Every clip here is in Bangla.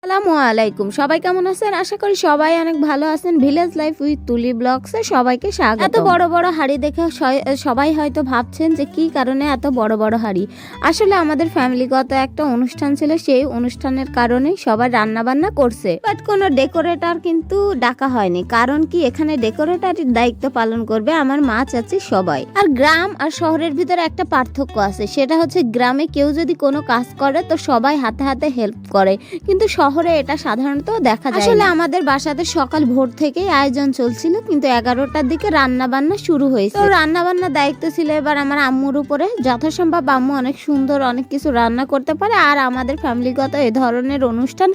আসসালামু আলাইকুম। সবাই কেমন আছেন? আশা করি সবাই অনেক ভালো আছেন। ভিলেজ লাইফ উইথ তুলি ব্লগসে সবাইকে স্বাগত। এত বড় বড় হাঁড়ি দেখে সবাই হয়তো ভাবছেন যে কি কারণে এত বড় বড় হাঁড়ি। আসলে আমাদের ফ্যামিলিগত একটা অনুষ্ঠান ছিল, সেই অনুষ্ঠানের কারণেই সবাই রান্না বান্না করছে, বাট কোনো ডেকোরেটর কিন্তু ডাকা হয়নি। কারণ কি, এখানে ডেকোরেটরের দায়িত্ব পালন করবে আমার মা, চাচি সবাই। আর গ্রাম আর শহরের ভিতরে একটা পার্থক্য আছে, সেটা হচ্ছে গ্রামে কেউ যদি কোনো কাজ করে তো সবাই হাতে হাতে হেল্প করে, কিন্তু শহরে এটা সাধারণত দেখা যায়। আসলে আমাদের বাসাতে সকাল ভোর থেকেই আয়োজন চলছিল, কিন্তু 11টার দিকে রান্না বান্না শুরু হয়েছে। তো রান্না বান্নার দায়িত্ব ছিল এবার আমার আম্মুর উপরে। যথাসম্ভব আম্মু অনেক সুন্দর অনেক কিছু রান্না করতে পারে, আর আমাদের ফ্যামিলিগত এই ধরনের অনুষ্ঠান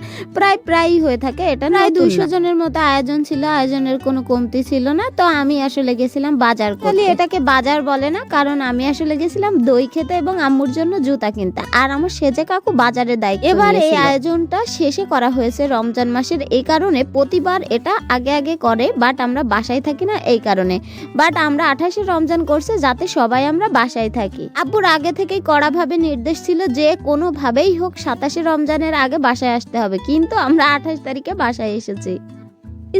প্রায়ই হয়ে থাকে। এটা প্রায় 200 জনের মতো আয়োজন ছিল, আয়োজনের কোনো কমতি ছিল না। তো আমি আসলে গেছিলাম বাজার করতে। এটাকে বাজার বলে না, কারণ আমি আসলে গেছিলাম দই খেতে এবং আম্মুর জন্য জুতা কিনতে, আর আমার সেজে কাকু বাজারের দায়িত্ব। এবার এই আয়োজনটা শেষে করা হয়েছে রমজান মাসের, এই কারণে প্রতিবার এটা আগে করে, বাট আমরা বাসায় থাকি না এই কারণে। বাট আমরা 28শে রমজান করছে যাতে সবাই আমরা বাসায় থাকি। আব্বুর আগে থেকেই কড়াভাবে নির্দেশ ছিল যে কোনোভাবেই হোক 27শে রমজানের আগে বাসায় আসতে হবে, কিন্তু আমরা 28 তারিখে বাসায় এসেছি।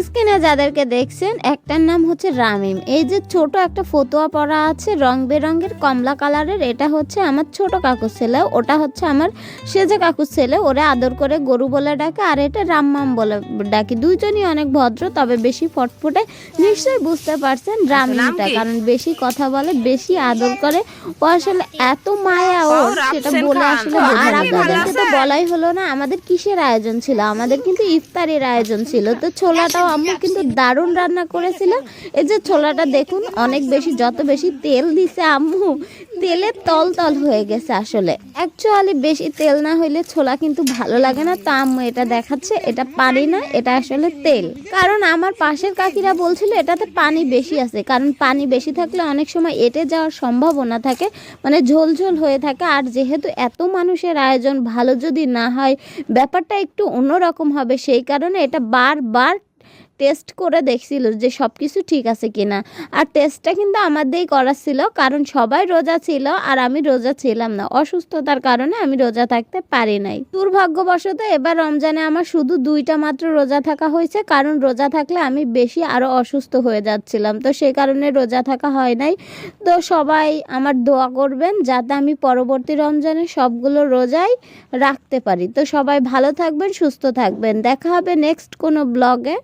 স্ক্রিনে যাদেরকে দেখছেন একটার নাম হচ্ছে রামিম। এই যে ছোট একটা ফতুয়া পরা আছে রং বেরঙের কমলা কালারের, এটা হচ্ছে আমার ছোট কাকুর ছেলে, ওটা হচ্ছে আমার সেজে কাকুর ছেলে। ওরা আদর করে গরু বলে ডাকে, আর এটা রাম্মাম বলে ডাকি। দুইজনই অনেক ভদ্র, তবে বেশি ফটফটে। নিশ্চয়ই বুঝতে পারছেন রামিমটা, কারণ বেশি কথা বলে, বেশি আদর করে। ও আসলে এত মায়া ওর, সেটা বলে আসলে। আর আপনাদেরকে তো বলাই হলো না আমাদের কিসের আয়োজন ছিল। আমাদের কিন্তু ইফতারের আয়োজন ছিল। তো ছোলাটা আম্মু কিন্তু দারুণ রান্না করেছিল। এই যে ছোলাটা দেখুন, অনেক বেশি, যত বেশি তেল দিছে আম্মু, তেলে তল হয়ে গেছে। আসলে অ্যাকচুয়ালি বেশি তেল না হইলে ছোলা কিন্তু ভালো লাগে না। তো আম্মু এটা দেখাচ্ছে এটা পানি না, এটা আসলে তেল। কারণ আমার পাশের কাকিরা বলছিল এটাতে পানি বেশি আছে, কারণ পানি বেশি থাকলে অনেক সময় এঁটে যাওয়ার সম্ভাবনা থাকে, মানে ঝোল হয়ে থাকে। আর যেহেতু এত মানুষের আয়োজন, ভালো যদি না হয় ব্যাপারটা একটু অন্যরকম হবে, সেই কারণে এটা বারবার টেস্ট করে দেখছিল যে সব কিছু ঠিক আছে কিনা। আর টেস্টটা কিন্তু আমাদেরই করা ছিল, কারণ সবাই রোজা ছিল আর আমি রোজা ছিলাম না। অসুস্থতার কারণে আমি রোজা থাকতে পারি নাই। দুর্ভাগ্যবশত এবার রমজানে আমার শুধু 2টা মাত্র রোজা থাকা হয়েছে, কারণ রোজা থাকলে আমি বেশি আরো অসুস্থ হয়ে যাচ্ছিলাম, তো সেই কারণে রোজা থাকা হয় নাই। তো সবাই আমার দোয়া করবেন যাতে আমি পরবর্তী রমজানে সবগুলো রোজাই রাখতে পারি। তো সবাই ভালো থাকবেন, সুস্থ থাকবেন, দেখা হবে নেক্সট কোনো ব্লগে।